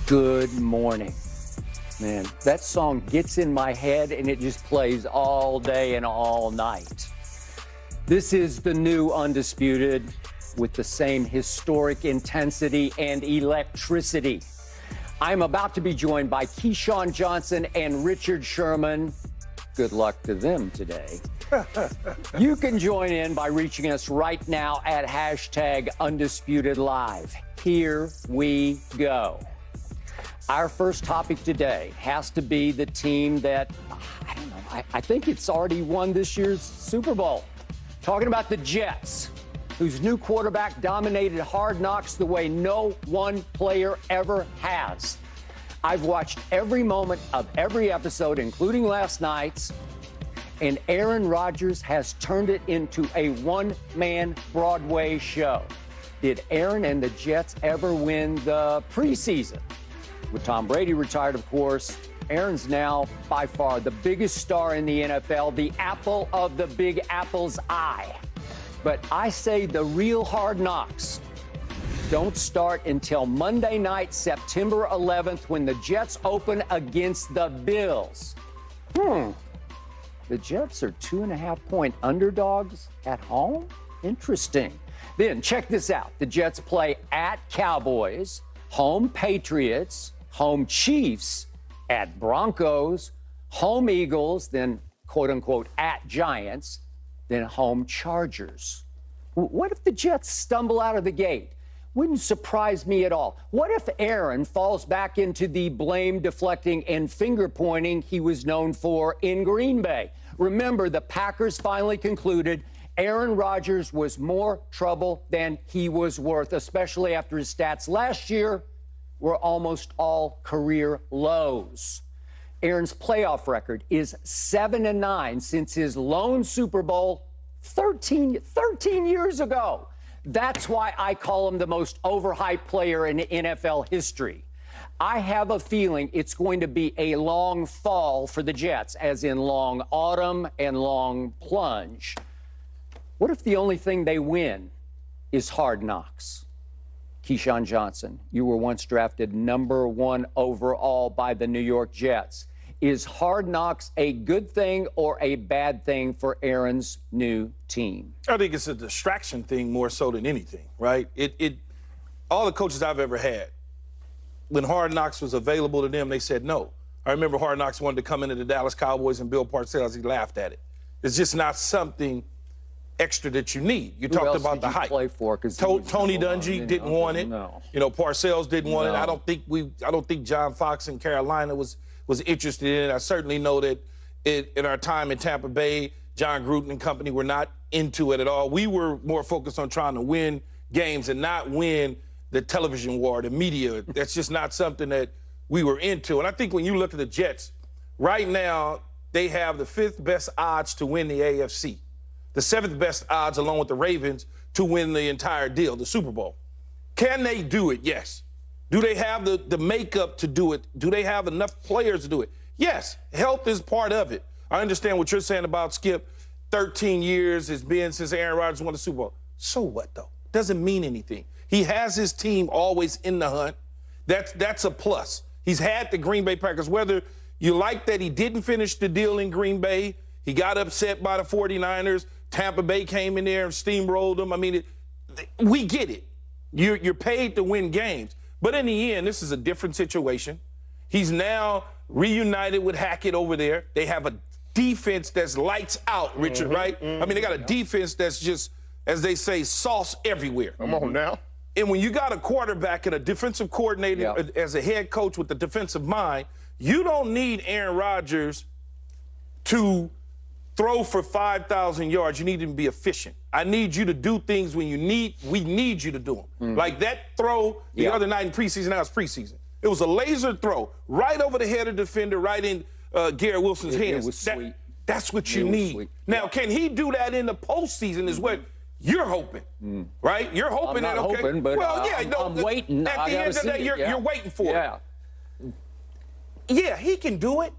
Good morning. Man, that song gets in my head and it just plays all day and all night. This is the new Undisputed with the same historic intensity and electricity. I'm about to be joined by Keyshawn Johnson and Richard Sherman. Good luck to them today. You can join in by reaching us right now at #UndisputedLive. Here we go. Our first topic today has to be the team that, I don't know, I think it's already won this year's Super Bowl. Talking about the Jets, whose new quarterback dominated Hard Knocks the way no one player ever has. I've watched every moment of every episode, including last night's, and Aaron Rodgers has turned it into a one-man Broadway show. Did Aaron and the Jets ever win the preseason? With Tom Brady retired, of course, Aaron's now by far the biggest star in the NFL, the apple of the Big Apple's eye. But I say the real Hard Knocks don't start until Monday night, September 11th, when the Jets open against the Bills. The Jets are 2.5-point underdogs at home? Interesting. Then check this out. The Jets play at Cowboys, home Patriots, home Chiefs, at Broncos, home Eagles, then quote-unquote at Giants, then home Chargers. What if the Jets stumble out of the gate? Wouldn't surprise me at all. What if Aaron falls back into the blame deflecting and finger pointing he was known for in Green Bay? Remember, the Packers finally concluded Aaron Rodgers was more trouble than he was worth, especially after his stats last year were almost all career lows. Aaron's playoff record is 7-9 since his lone Super Bowl 13 years ago. That's why I call him the most overhyped player in NFL history. I have a feeling it's going to be a long fall for the Jets, as in long autumn and long plunge. What if the only thing they win is Hard Knocks? Keyshawn Johnson, you were once drafted #1 overall by the New York Jets. Is Hard Knocks a good thing or a bad thing for Aaron's new team? I think it's a distraction thing more so than anything, right? All the coaches I've ever had, when Hard Knocks was available to them, they said no. I remember Hard Knocks wanted to come into the Dallas Cowboys and Bill Parcells, he laughed at it. It's just not something extra that you need. You talked about the hype. Play for? Tony Dungy didn't want it. No. You know, Parcells didn't want it. I don't think John Fox in Carolina was interested in it. I certainly know that in our time in Tampa Bay, John Gruden and company were not into it at all. We were more focused on trying to win games and not win the television war, the media. That's just not something that we were into. And I think when you look at the Jets, right now they have the 5th best odds to win the AFC. The 7th best odds, along with the Ravens, to win the entire deal, the Super Bowl. Can they do it? Yes. Do they have the makeup to do it? Do they have enough players to do it? Yes. Health is part of it. I understand what you're saying about Skip. 13 years it's been since Aaron Rodgers won the Super Bowl. So what, though? Doesn't mean anything. He has his team always in the hunt. That's a plus. He's had the Green Bay Packers. Whether you like that he didn't finish the deal in Green Bay, he got upset by the 49ers, Tampa Bay came in there and steamrolled them. I mean, we get it. You're paid to win games. But in the end, this is a different situation. He's now reunited with Hackett over there. They have a defense that's lights out, Richard, right? I mean, they got a defense that's just, as they say, sauce everywhere. Come on now. And when you got a quarterback and a defensive coordinator as a head coach with the defensive mind, you don't need Aaron Rodgers to throw for 5,000 yards. You need him to be efficient. I need you to do things when we need you to do them. Like that throw the other night in preseason, now it's preseason. It was a laser throw right over the head of the defender, right in Garrett Wilson's hands. It was sweet. That's what you need. Now, can he do that in the postseason is what you're hoping, right? You're hoping I'm not that, okay. hoping, but well, yeah, I'm waiting. At the end of the day, you're waiting for it. Yeah, he can do it,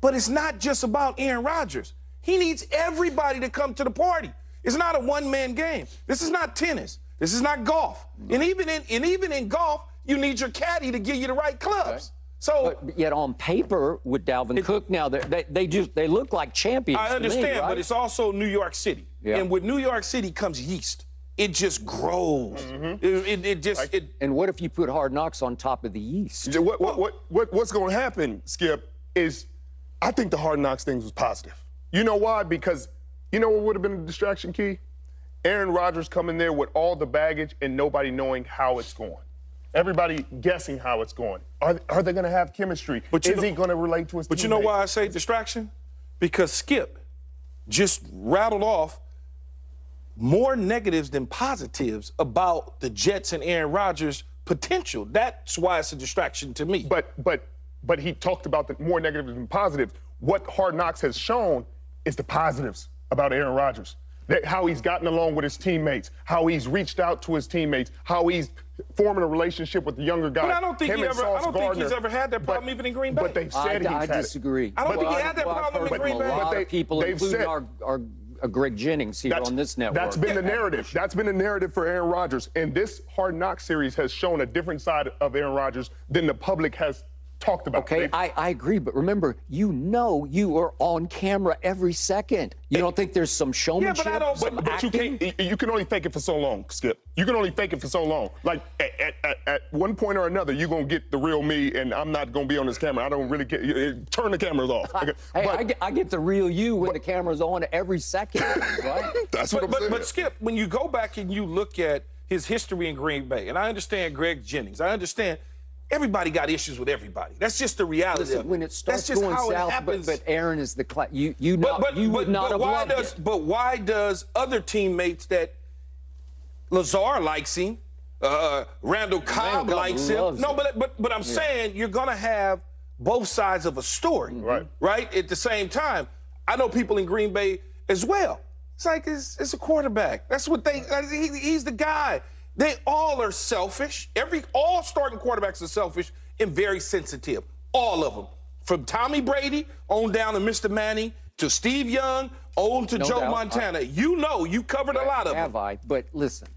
but it's not just about Aaron Rodgers. He needs everybody to come to the party. It's not a one-man game. This is not tennis. This is not golf. And even in golf, You need your caddy to give you the right clubs. So, but yet on paper with Dalvin Cook now, they look like champions. I understand, to me, right? but it's also New York City. Yeah. And with New York City comes yeast. It just grows. And what if you put Hard Knocks on top of the yeast? What's going to happen, Skip, is I think the Hard Knocks thing was positive. You know why? Because you know what would have been a distraction key? Aaron Rodgers coming there with all the baggage and nobody knowing how it's going. Everybody guessing how it's going. Are they going to have chemistry? Is he going to relate to his teammates? But you know why I say distraction? Because Skip just rattled off more negatives than positives about the Jets and Aaron Rodgers' potential. That's why it's a distraction to me. But he talked about the more negatives than positives. What Hard Knocks has shown is the positives about Aaron Rodgers. How he's gotten along with his teammates, how he's reached out to his teammates, how he's forming a relationship with the younger guys. But I don't think he's ever had that problem even in Green Bay. But they've said I disagree. I don't think he had that problem in Green Bay. A lot of people, including our Greg Jennings here on this network. That's been the narrative. That's been the narrative for Aaron Rodgers. And this Hard Knocks series has shown a different side of Aaron Rodgers than the public has talked about. Okay, I agree, but remember, you are on camera every second. You don't think there's some showmanship? Yeah, but I don't. Some But you can't. You can only fake it for so long, Skip. You can only fake it for so long. Like at one point or another, you're gonna get the real me, and I'm not gonna be on this camera. I don't really get. Turn the cameras off. Okay? Hey, I get the real you when the camera's on every second, right? That's what I'm saying. But Skip, when you go back and you look at his history in Green Bay, and I understand Greg Jennings, I understand. Everybody got issues with everybody. That's just the reality. Listen, of it. when it starts That's just going how south, it happens. but Aaron is the you would not have loved it. But why does other teammates that Lazar likes him, Randall Cobb likes him? No, but I'm saying you're gonna have both sides of a story, right? At the same time, I know people in Green Bay as well. It's like it's a quarterback. That's what he's the guy. They all are selfish. All starting quarterbacks are selfish and very sensitive. All of them. From Tommy Brady on down to Mr. Manning to Steve Young on to Joe Montana. You covered a lot of them. Have I? But listen,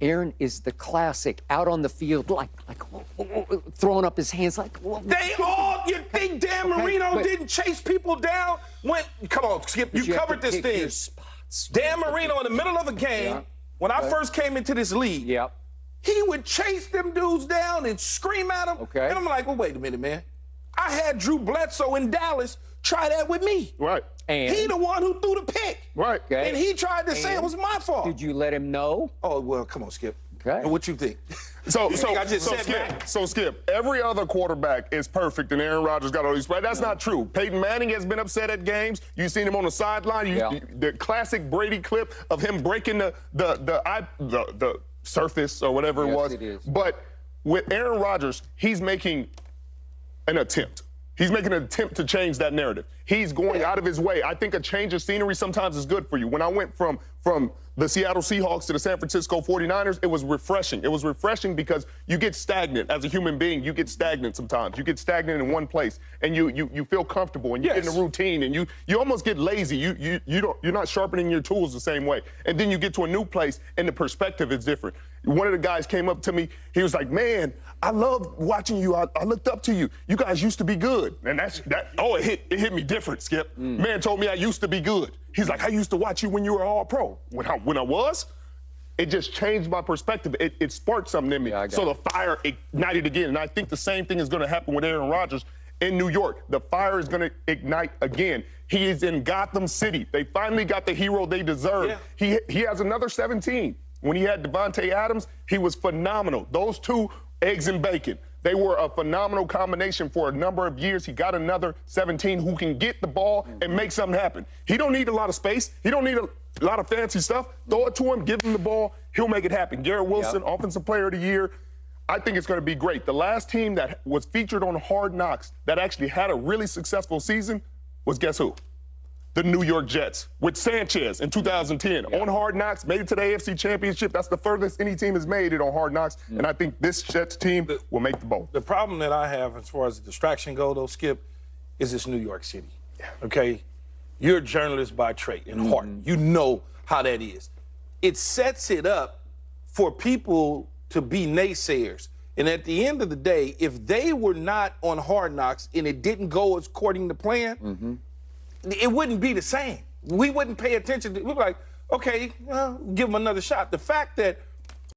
Aaron is the classic out on the field, like throwing up his hands like. You think Dan Marino didn't chase people down? Come on, Skip, you covered this thing. Dan Marino in the middle of a game. When I first came into this league, he would chase them dudes down and scream at them. Okay. And I'm like, well, wait a minute, man. I had Drew Bledsoe in Dallas try that with me. Right. And he the one who threw the pick. Right. Okay. And he tried to say it was my fault. Did you let him know? Oh, well, come on, Skip. Okay. And what you think? So Skip, every other quarterback is perfect, and Aaron Rodgers got all these. That's not true. Peyton Manning has been upset at games. You've seen him on the sideline. The classic Brady clip of him breaking the surface or whatever it was. It is. But with Aaron Rodgers, he's making an attempt. He's making an attempt to change that narrative. He's going out of his way. I think a change of scenery sometimes is good for you. When I went from the Seattle Seahawks to the San Francisco 49ers, it was refreshing. It was refreshing because you get stagnant as a human being. You get stagnant sometimes. You get stagnant in one place, and you feel comfortable, and you get in a routine, and you almost get lazy. You're not sharpening your tools the same way. And then you get to a new place, and the perspective is different. One of the guys came up to me. He was like, "Man, I love watching you. I looked up to you. You guys used to be good." And it hit me different, Skip. Man told me I used to be good. He's like, "I used to watch you when you were all pro." When I was, it just changed my perspective. It sparked something in me. So the fire ignited again. And I think the same thing is going to happen with Aaron Rodgers in New York. The fire is going to ignite again. He is in Gotham City. They finally got the hero they deserve. Yeah. He has another 17. When he had Devontae Adams, he was phenomenal. Those two, eggs and bacon. They were a phenomenal combination for a number of years. He got another 17 who can get the ball and make something happen. He don't need a lot of space. He don't need a lot of fancy stuff. Throw it to him, give him the ball, he'll make it happen. Garrett Wilson, Offensive Player of the Year. I think it's going to be great. The last team that was featured on Hard Knocks that actually had a really successful season was, guess who? The New York Jets with Sanchez in 2010 on Hard Knocks, made it to the AFC Championship. That's the furthest any team has made it on Hard Knocks, and I think this Jets team will make the bowl. The problem that I have as far as the distraction go, though, Skip, is it's New York City. Okay? You're a journalist by trade and heart. You know how that is. It sets it up for people to be naysayers And at the end of the day, if they were not on Hard Knocks and it didn't go according to plan, it wouldn't be the same. We wouldn't pay attention. We'd be like, okay, well, give them another shot. The fact that